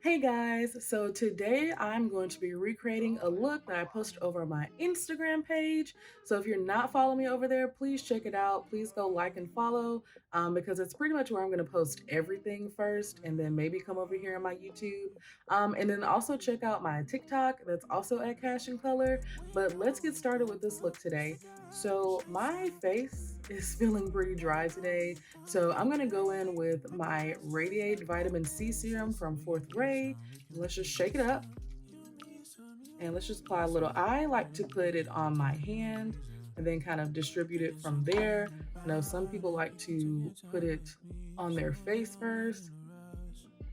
Hey guys, so today I'm going to be recreating a look that I posted over on my Instagram page. So if you're not following me over there, please check it out. Please go like and follow because it's pretty much where I'm going to post everything first and then maybe come over here on my YouTube. And then also check out my TikTok that's also at Cash and Color. But let's get started with this look today. So my face is feeling pretty dry today. So I'm gonna go in with my Radiate Vitamin C Serum from fourth grade. Let's just shake it up and let's just apply a little. I like to put it on my hand and then kind of distribute it from there. I know some people like to put it on their face first,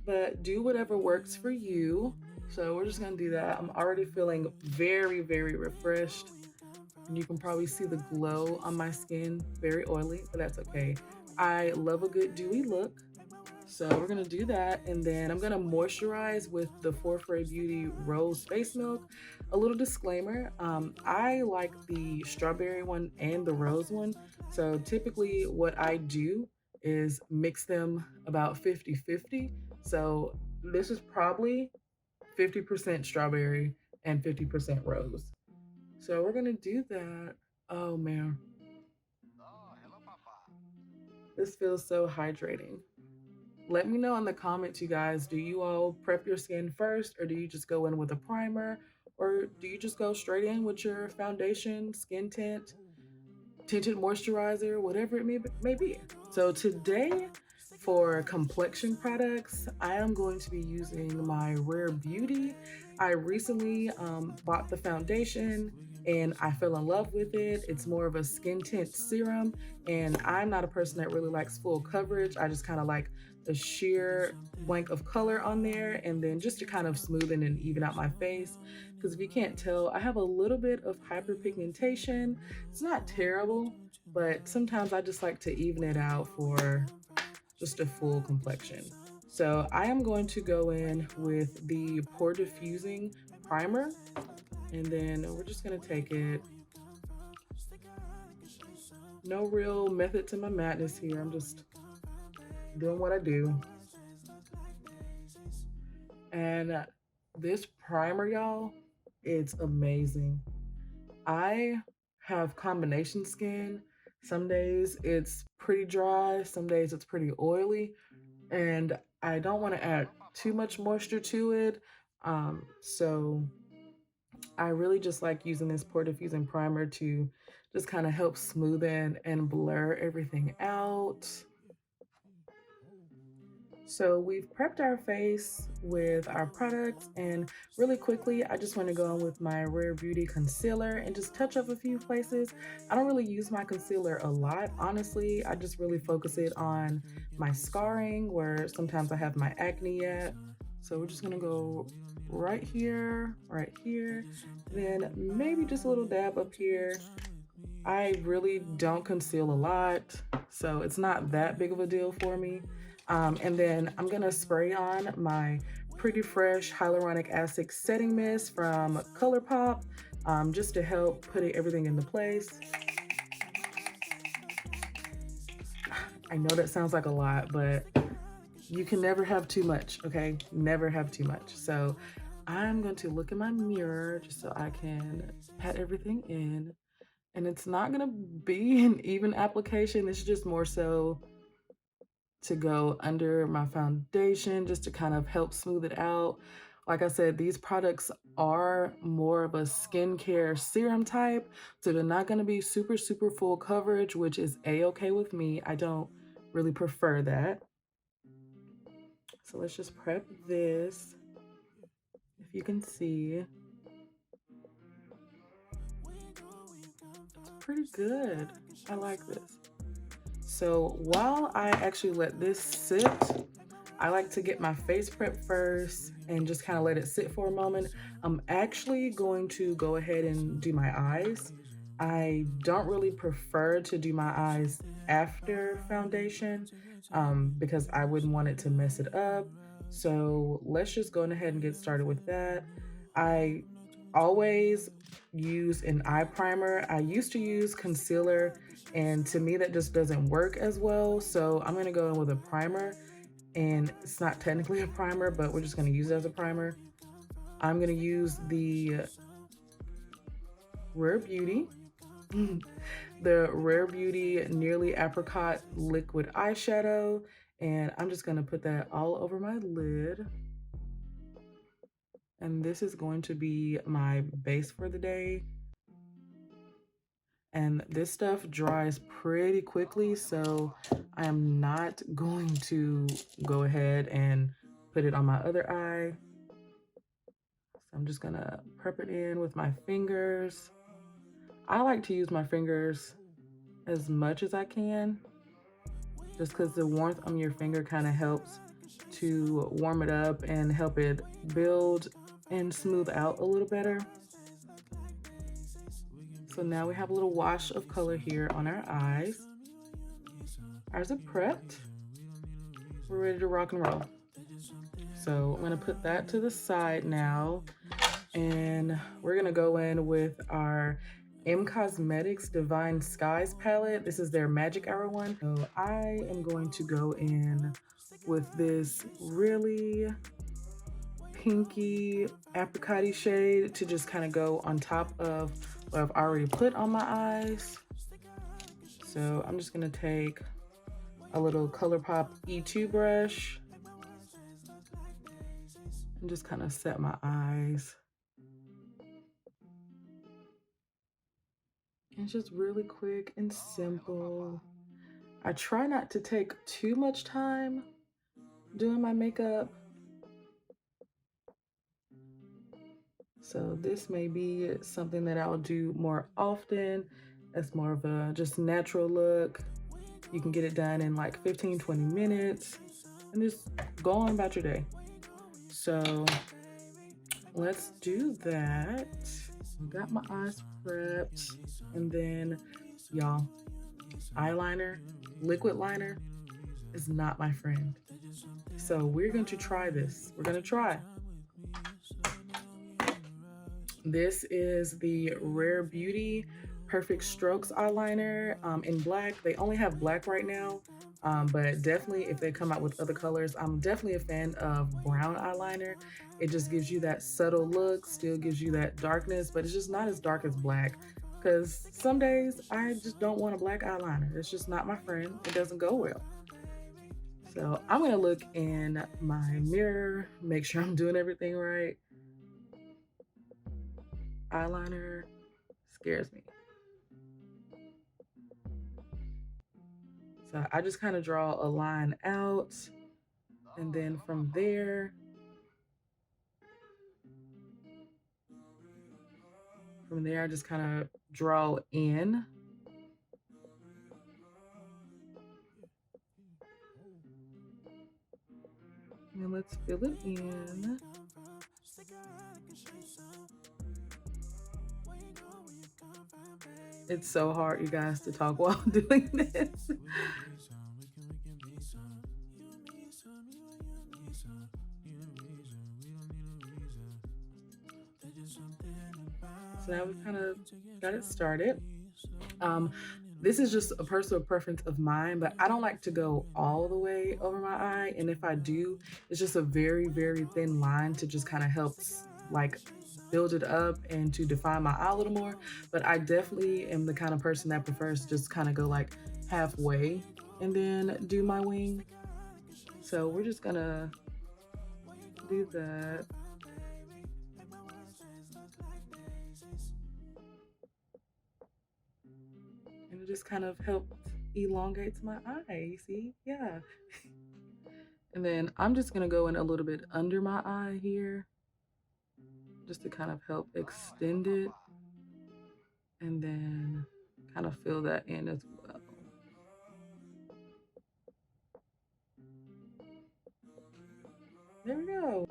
but do whatever works for you. So we're just gonna do that. I'm already feeling very, very refreshed. And you can probably see the glow on my skin, very oily, but that's okay. I love a good dewy look. So we're gonna do that, and then I'm gonna moisturize with the Forefray Beauty Rose Face Milk. A little disclaimer, I like the strawberry one and the rose one. So typically what I do is mix them about 50-50. So this is probably 50% strawberry and 50% rose. So we're gonna do that. Oh man, this feels so hydrating. Let me know in the comments, you guys. Do you all prep your skin first, or do you just go in with a primer, or do you just go straight in with your foundation, skin tint, tinted moisturizer, whatever it may be? So today, for complexion products, I am going to be using my Rare Beauty. I recently bought the foundation and I fell in love with it. It's more of a skin tint serum, and I'm not a person that really likes full coverage. I just kind of like a sheer blank of color on there, and then just to kind of smoothen and even out my face. Because if you can't tell, I have a little bit of hyperpigmentation. It's not terrible, but sometimes I just like to even it out for just a full complexion. So I am going to go in with the Pore Diffusing Primer, and then we're just gonna take it. No real method to my madness here. I'm just doing what I do. And this primer, y'all, it's amazing. I have combination skin. Some days it's pretty dry, some days it's pretty oily, and I don't want to add too much moisture to it. So I really just like using this pore diffusing primer to just kind of help smoothen and blur everything out. So we've prepped our face with our products, and really quickly, I just want to go in with my Rare Beauty concealer and just touch up a few places. I don't really use my concealer a lot, honestly. I just really focus it on my scarring where sometimes I have my acne at. So we're just gonna go right here, then maybe just a little dab up here. I really don't conceal a lot, so it's not that big of a deal for me. And then I'm gonna spray on my Pretty Fresh Hyaluronic Acid Setting Mist from Colourpop, just to help put everything into place. I know that sounds like a lot, but you can never have too much, okay? Never have too much. So I'm going to look in my mirror just so I can pat everything in. And it's not gonna be an even application. It's just more so to go under my foundation just to kind of help smooth it out. Like I said, these products are more of a skincare serum type, so they're not gonna be super, super full coverage, which is a-okay with me. I don't really prefer that. So let's just prep this. If you can see, it's pretty good. I like this. So while I actually let this sit, I like to get my face prep first and just kind of let it sit for a moment. I'm actually going to go ahead and do my eyes. I don't really prefer to do my eyes after foundation because I wouldn't want it to mess it up. So let's just go ahead and get started with that. I always use an eye primer. I used to use concealer, and to me that just doesn't work as well. So I'm gonna go in with a primer, and it's not technically a primer, but we're just gonna use it as a primer. I'm gonna use the Rare Beauty, the Rare Beauty Nearly Apricot Liquid Eyeshadow, and I'm just gonna put that all over my lid. And this is going to be my base for the day. And this stuff dries pretty quickly, so I am not going to go ahead and put it on my other eye. So I'm just gonna prep it in with my fingers. I like to use my fingers as much as I can, just because the warmth on your finger kind of helps to warm it up and help it build and smooth out a little better. So now we have a little wash of color here on our eyes. Ours are prepped. We're ready to rock and roll. So I'm gonna put that to the side now, and we're gonna go in with our Cosmetics Divine Skies palette. This is their Magic Hour one. So I am going to go in with this really pinky apricot-y shade to just kind of go on top of what I've already put on my eyes. So I'm just gonna take a little Colourpop E2 brush and just kind of set my eyes. It's just really quick and simple. I try not to take too much time doing my makeup. So this may be something that I'll do more often. It's more of a just natural look. You can get it done in like 15-20 minutes and just go on about your day. So let's do that. Got my eyes prepped, and then y'all, eyeliner, liquid liner is not my friend. So we're going to try this. We're going to try. This is the Rare Beauty Perfect Strokes eyeliner in black. They only have black right now, but definitely if they come out with other colors, I'm definitely a fan of brown eyeliner. It just gives you that subtle look, still gives you that darkness, but it's just not as dark as black, because some days I just don't want a black eyeliner. It's just not my friend. It doesn't go well. So I'm gonna look in my mirror, make sure I'm doing everything right. Eyeliner scares me. So I just kind of draw a line out, and then from there, I just kind of draw in. And let's fill it in. It's so hard, you guys, to talk while doing this. So now we've kind of got it started. This is just a personal preference of mine, but I don't like to go all the way over my eye. And if I do, it's just a very, very thin line to just kind of help like build it up and to define my eye a little more. But I definitely am the kind of person that prefers to just kind of go like halfway and then do my wing. So we're just gonna do that. And it just kind of helps elongates my eye, see? Yeah. And then I'm just gonna go in a little bit under my eye here, just to kind of help extend it, and then kind of fill that in as well. There we go.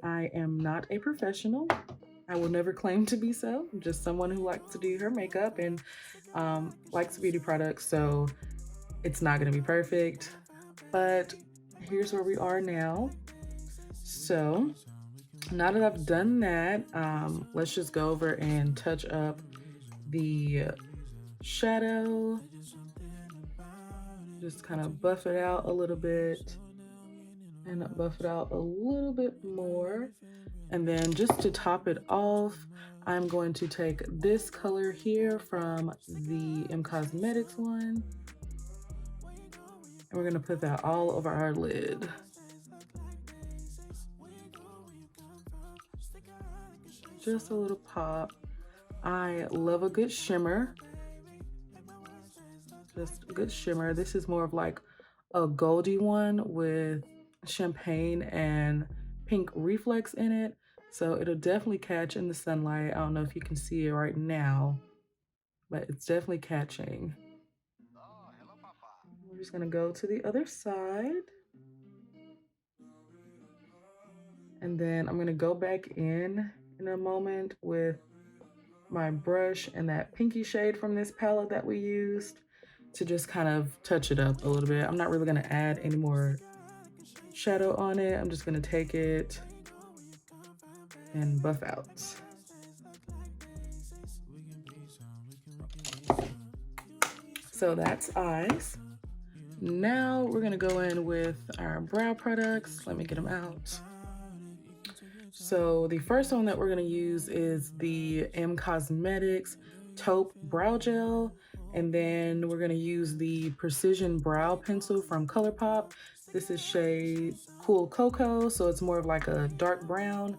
I am not a professional. I will never claim to be so. I'm just someone who likes to do her makeup and likes beauty products, so it's not gonna be perfect, but here's where we are now. So now that I've done that, let's just go over and touch up the shadow. Just kind of buff it out a little bit. and buff it out a little bit more. And then just to top it off, I'm going to take this color here from the Cosmetics one. And we're gonna put that all over our lid. Just a little pop. I love a good shimmer. Just a good shimmer. This is more of like a goldy one with champagne and pink reflex in it. So it'll definitely catch in the sunlight. I don't know if you can see it right now, but it's definitely catching. We're just gonna go to the other side. And then I'm gonna go back in a moment with my brush and that pinky shade from this palette that we used to just kind of touch it up a little bit. I'm not really gonna add any more shadow on it. I'm just gonna take it and buff out. So that's eyes. Now we're gonna go in with our brow products. Let me get them out. So the first one that we're gonna use is the Cosmetics Taupe Brow Gel. And then we're gonna use the Precision Brow Pencil from Colourpop. This is shade Cool Cocoa, so it's more of like a dark brown.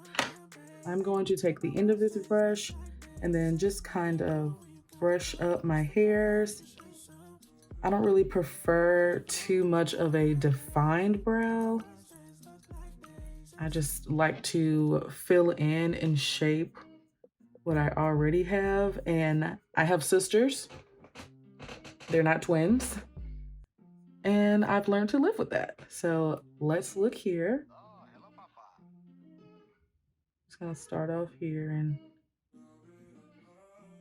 I'm going to take the end of this brush and then just kind of brush up my hairs. I don't really prefer too much of a defined brow. I just like to fill in and shape what I already have. And I have sisters. They're not twins. And I've learned to live with that. So let's look here. Just gonna start off here and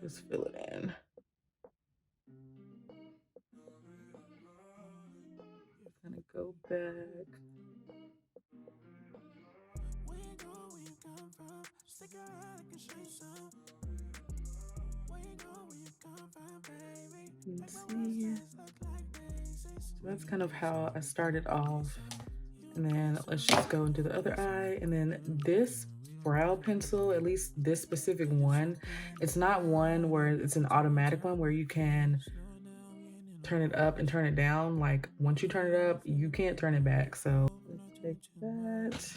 just fill it in. Gonna go back. Let's see. So that's kind of how I started off. And then let's just go into the other eye. And then this brow pencil, at least this specific one, it's not one where it's an automatic one where you can turn it up and turn it down. Like once you turn it up, you can't turn it back. So let's take that.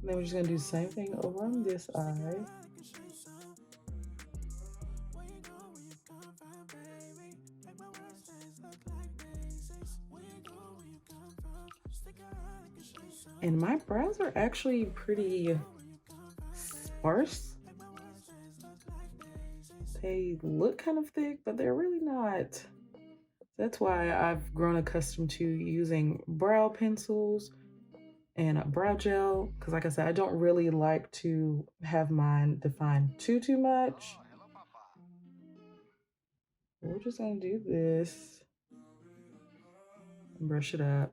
And then we're just gonna do the same thing over on this eye. And my brows are actually pretty sparse. They look kind of thick, but they're really not. That's why I've grown accustomed to using brow pencils and a brow gel. Because like I said, I don't really like to have mine defined too much. We're just gonna do this and brush it up.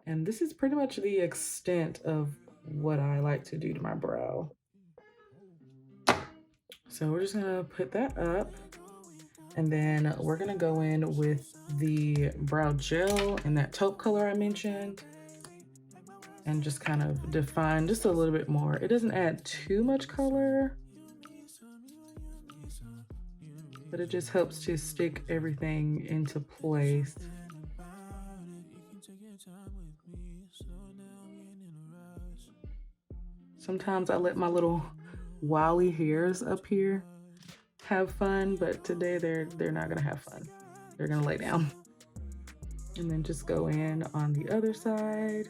And this is pretty much the extent of what I like to do to my brow. So we're just gonna put that up. And then we're gonna go in with the brow gel in that taupe color I mentioned and just kind of define just a little bit more. It doesn't add too much color, but it just helps to stick everything into place. Sometimes I let my little wily hairs up here have fun, but today they're not gonna have fun. They're gonna lay down. And then just go in on the other side.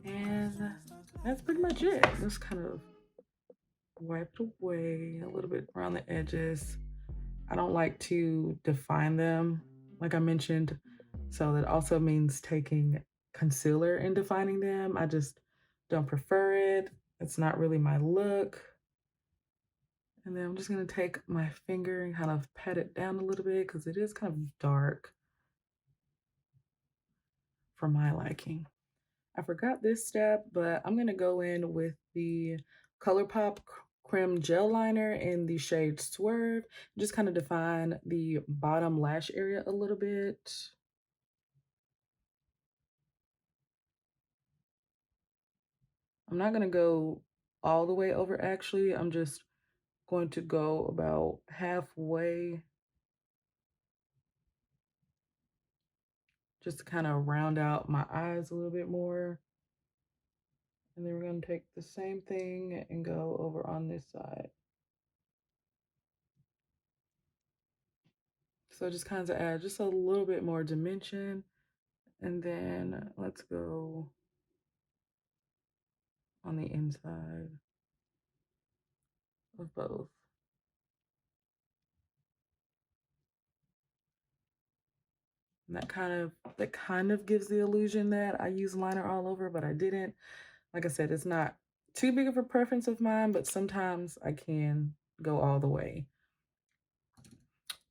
And that's pretty much it. Just kind of wipe it away a little bit around the edges. I don't like to define them, like I mentioned. So that also means taking concealer and defining them. I just don't prefer it. It's not really my look. And then I'm just gonna take my finger and kind of pat it down a little bit because it is kind of dark for my liking. I forgot this step, but I'm gonna go in with the Colourpop Crème gel liner in the shade Swerve. Just kind of define the bottom lash area a little bit. I'm not gonna go all the way over actually. I'm just going to go about halfway just to kind of round out my eyes a little bit more. And then we're gonna take the same thing and go over on this side. So just kind of add just a little bit more dimension. And then let's go on the inside of both. And that kind of gives the illusion that I use liner all over, but I didn't. Like I said, it's not too big of a preference of mine, but sometimes I can go all the way.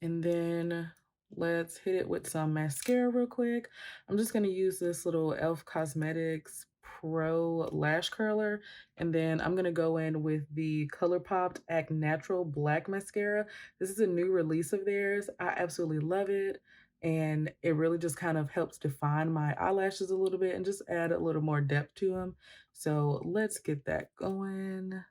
And then let's hit it with some mascara real quick. I'm just gonna use this little e.l.f. Cosmetics Pro Lash Curler. And then I'm gonna go in with the Colourpop Act Natural Black Mascara. This is a new release of theirs. I absolutely love it. And it really just kind of helps define my eyelashes a little bit and just add a little more depth to them. So let's get that going.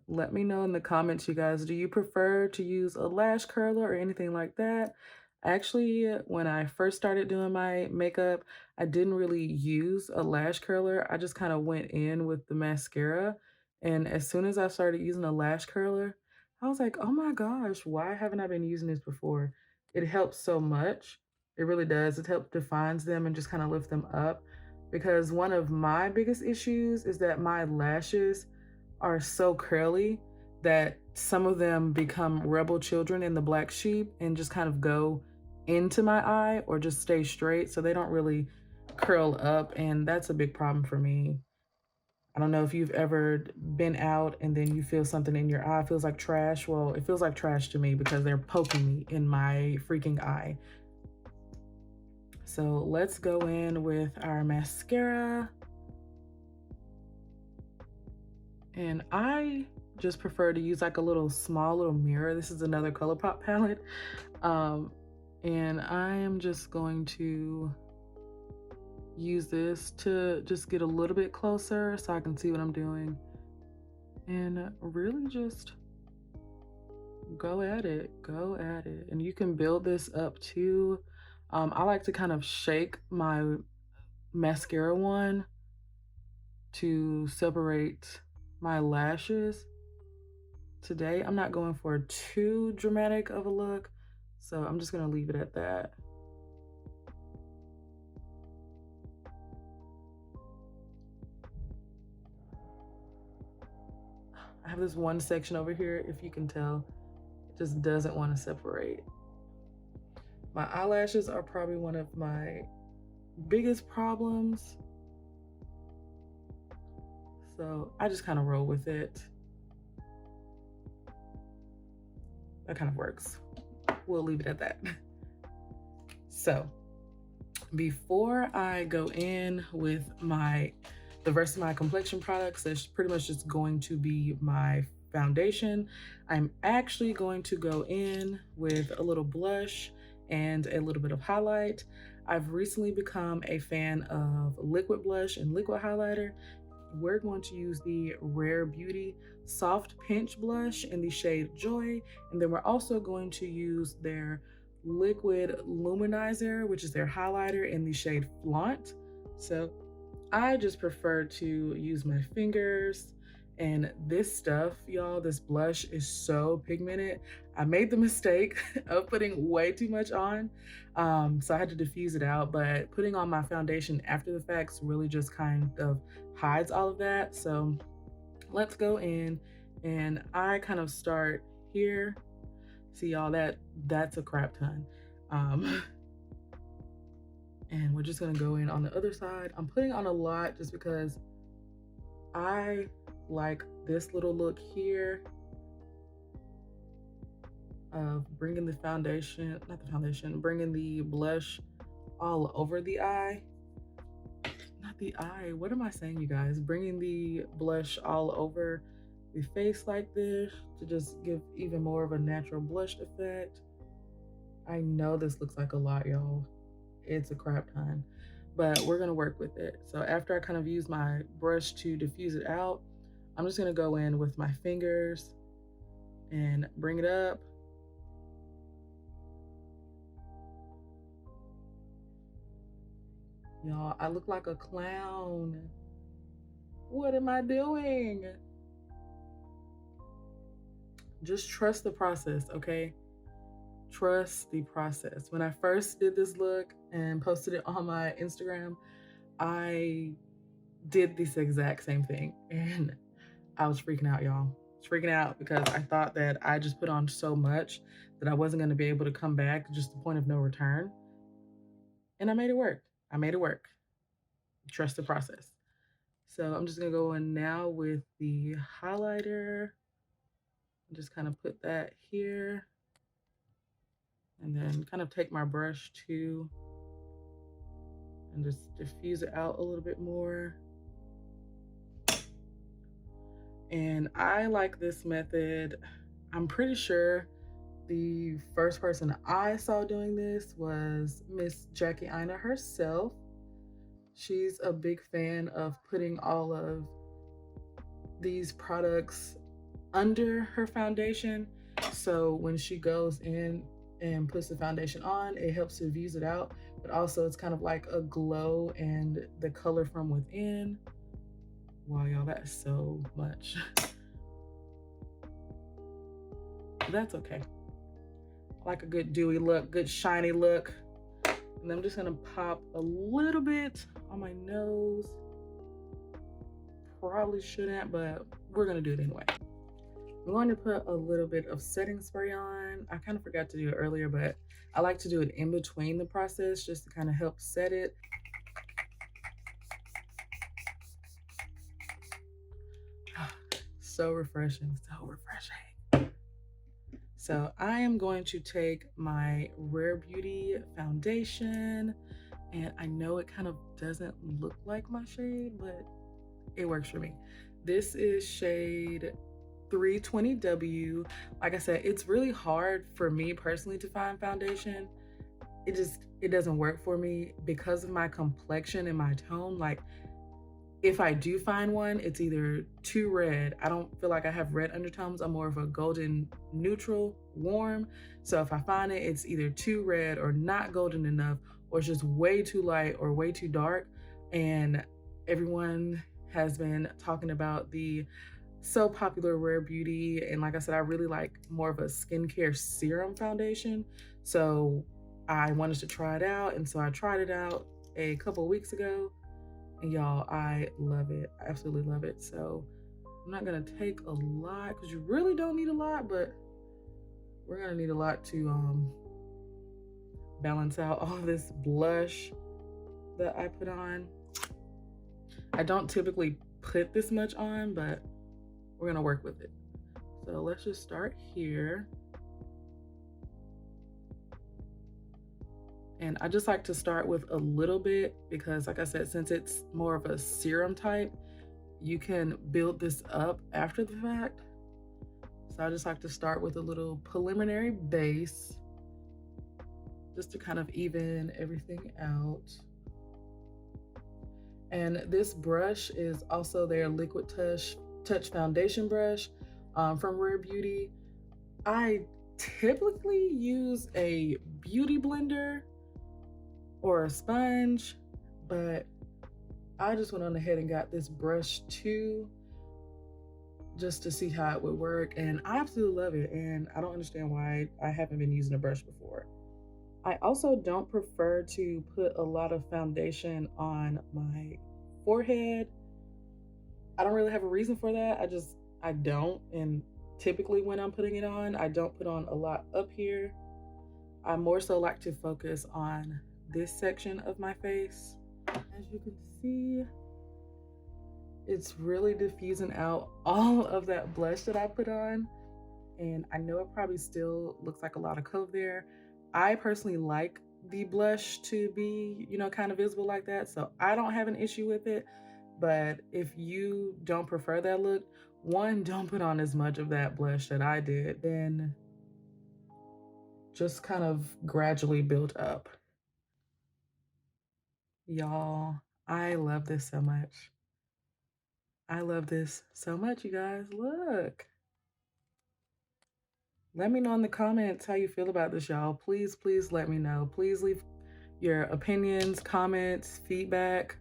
Let me know in the comments, you guys, do you prefer to use a lash curler or anything like that? Actually, when I first started doing my makeup, I didn't really use a lash curler. I just kind of went in with the mascara. And as soon as I started using a lash curler, I was like, oh my gosh, why haven't I been using this before? It helps so much. It really does. It helps defines them and just kind of lift them up. Because one of my biggest issues is that my lashes are so curly that some of them become rebel children in the black sheep and just kind of go into my eye or just stay straight. So they don't really curl up. And that's a big problem for me. I don't know if you've ever been out and then you feel something in your eye feels like trash. Well, it feels like trash to me because they're poking me in my freaking eye. So let's go in with our mascara. And I just prefer to use like a small little mirror. This is another Colourpop palette. And I am just going to use this to just get a little bit closer so I can see what I'm doing. And really just go at it, go at it. And you can build this up too. I like to kind of shake my mascara one to separate my lashes. Today, I'm not going for too dramatic of a look, so I'm just gonna leave it at that. I have this one section over here, if you can tell, it just doesn't want to separate. My eyelashes are probably one of my biggest problems, so I just kind of roll with it. That kind of works. We'll leave it at that. So before I go in with the rest of my complexion products, that's pretty much just going to be my foundation, I'm actually going to go in with a little blush and a little bit of highlight. I've recently become a fan of liquid blush and liquid highlighter. We're going to use the Rare Beauty Soft Pinch Blush in the shade Joy. And then we're also going to use their liquid luminizer, which is their highlighter in the shade Flaunt. So I just prefer to use my fingers. And this stuff, y'all, this blush is so pigmented. I made the mistake of putting way too much on. So I had to diffuse it out, but putting on my foundation after the fact really just kind of hides all of that. So let's go in, and I kind of start here. See y'all, that's a crap ton. And we're just gonna go in on the other side. I'm putting on a lot just because I like this little look here of bringing the foundation, bringing the blush all over the eye. Not the eye. What am I saying, you guys? Bringing the blush all over the face like this to just give even more of a natural blush effect. I know this looks like a lot, y'all. It's a crap ton, but we're gonna work with it. So after I kind of use my brush to diffuse it out, I'm just gonna go in with my fingers and bring it up. Y'all, I look like a clown. What am I doing? Just trust the process, okay? Trust the process. When I first did this look and posted it on my Instagram, I did this exact same thing and I was freaking out, y'all. I was freaking out because I thought that I just put on so much that I wasn't going to be able to come back, just the point of no return. And I made it work. I made it work. Trust the process. So I'm just going to go in now with the highlighter. Just kind of put that here. And then kind of take my brush too and just diffuse it out a little bit more. And I like this method. I'm pretty sure the first person I saw doing this was Miss Jackie Aina herself. She's a big fan of putting all of these products under her foundation. So when she goes in and puts the foundation on, it helps to diffuse it out, but also it's kind of like a glow and the color from within. Wow, y'all, that's so much. That's okay. I like a good dewy look, good shiny look. And I'm just gonna pop a little bit on my nose. Probably shouldn't, but we're gonna do it anyway. I'm going to put a little bit of setting spray on. I kind of forgot to do it earlier, but I like to do it in between the process just to kind of help set it. So refreshing, so refreshing. So I am going to take my Rare Beauty foundation, and I know it kind of doesn't look like my shade, but it works for me. This is shade 320W. Like I said, it's really hard for me personally to find foundation. It doesn't work for me because of my complexion and my tone. Like, if I do find one, it's either too red. I don't feel like I have red undertones. I'm more of a golden neutral, warm. So if I find it, it's either too red or not golden enough, or it's just way too light or way too dark. And everyone has been talking about the so popular Rare Beauty, and like I said, I really like more of a skincare serum foundation, so I wanted to try it out, and so I tried it out a couple of weeks ago, and y'all, I love it. I absolutely love it. So I'm not gonna take a lot because you really don't need a lot, but we're gonna need a lot to balance out all this blush that I put on. I don't typically put this much on, but we're gonna work with it. So let's just start here. And I just like to start with a little bit because, like I said, since it's more of a serum type, you can build this up after the fact. So I just like to start with a little preliminary base just to kind of even everything out. And this brush is also their Liquid Touch foundation brush from Rare Beauty. I typically use a beauty blender or a sponge, but I just went on ahead and got this brush too, just to see how it would work, and I absolutely love it, and I don't understand why I haven't been using a brush before. I also don't prefer to put a lot of foundation on my forehead. I don't really have a reason for that. I don't, and typically when I'm putting it on, I don't put on a lot up here. I more so like to focus on this section of my face. As you can see, it's really diffusing out all of that blush that I put on, and I know it probably still looks like a lot of color there. I personally like the blush to be, you know, kind of visible like that. So I don't have an issue with it. But if you don't prefer that look, one, don't put on as much of that blush that I did. Then just kind of gradually build up. Y'all, I love this so much. I love this so much, you guys. Look. Let me know in the comments how you feel about this, y'all. Please, please let me know. Please leave your opinions, comments, feedback.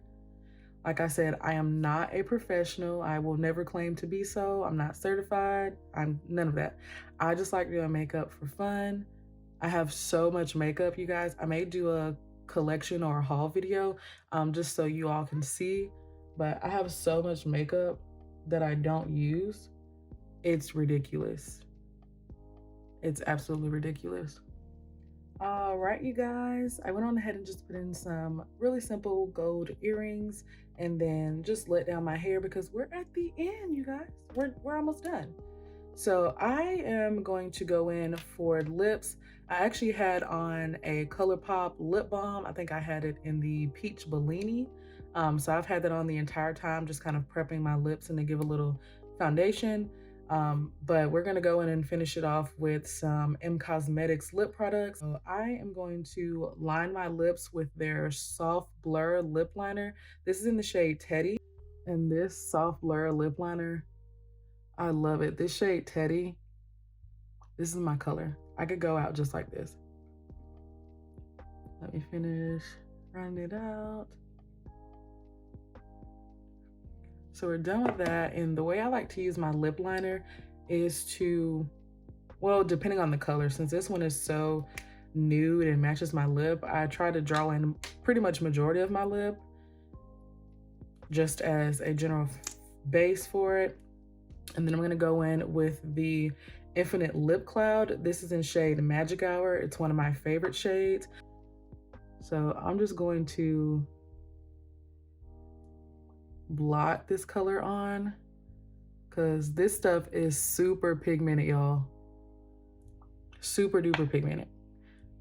Like I said, I am not a professional. I will never claim to be so. I'm not certified. I'm none of that. I just like doing makeup for fun. I have so much makeup, you guys. I may do a collection or a haul video just so you all can see. But I have so much makeup that I don't use. It's ridiculous. It's absolutely ridiculous. All right, you guys, I went on ahead and just put in some really simple gold earrings and then just let down my hair because we're at the end, you guys. We're almost done. So I am going to go in for lips. I actually had on a Colourpop lip balm. I think I had it in the Peach Bellini. So I've had that on the entire time, just kind of prepping my lips and to give a little foundation. But we're gonna go in and finish it off with some Cosmetics lip products. So I am going to line my lips with their Soft Blur lip liner. This is in the shade Teddy. And this Soft Blur lip liner, I love it. This shade Teddy, this is my color. I could go out just like this. Let me finish rounding it out. So we're done with that. And the way I like to use my lip liner is to, well, depending on the color, since this one is so nude and matches my lip, I try to draw in pretty much majority of my lip just as a general base for it. And then I'm gonna go in with the Infinite Lip Cloud. This is in shade Magic Hour. It's one of my favorite shades. So I'm just going to blot this color on because this stuff is super pigmented, y'all. Super duper pigmented.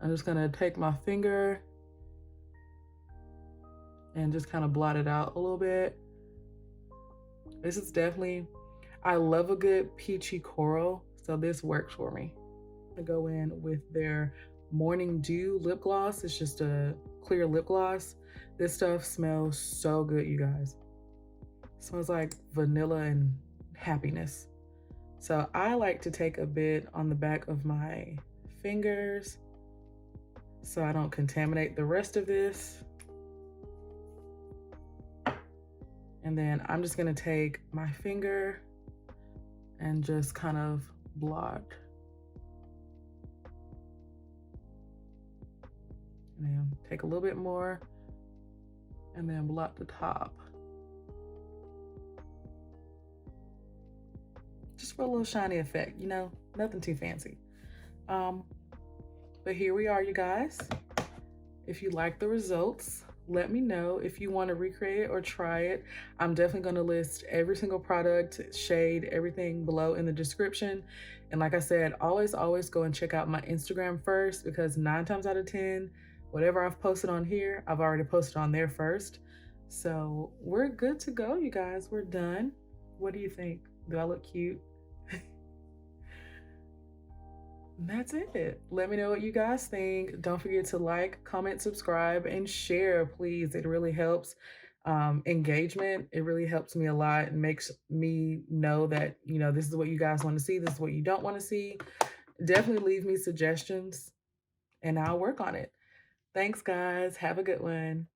I'm just gonna take my finger and just kind of blot it out a little bit. This is definitely, I love a good peachy coral, so this works for me. I go in with their Morning Dew lip gloss. It's just a clear lip gloss. This stuff smells so good, you guys. It smells like vanilla and happiness. So I like to take a bit on the back of my fingers so I don't contaminate the rest of this. And then I'm just gonna take my finger and just kind of blot. And then take a little bit more and then blot the top. Just for a little shiny effect, you know, nothing too fancy. But here we are, you guys. If you like the results, let me know. If you want to recreate it or try it, I'm definitely going to list every single product, shade, everything below in the description. And like I said, always go and check out my Instagram first, because 9 times out of 10, whatever I've posted on here, I've already posted on there first. So we're good to go, you guys. We're done. What do you think? Do I look cute? That's it. Let me know what you guys think. Don't forget to like, comment, subscribe, and share, please. It really helps engagement. It really helps me a lot and makes me know that, you know, this is what you guys want to see. This is what you don't want to see. Definitely leave me suggestions and I'll work on it. Thanks, guys. Have a good one.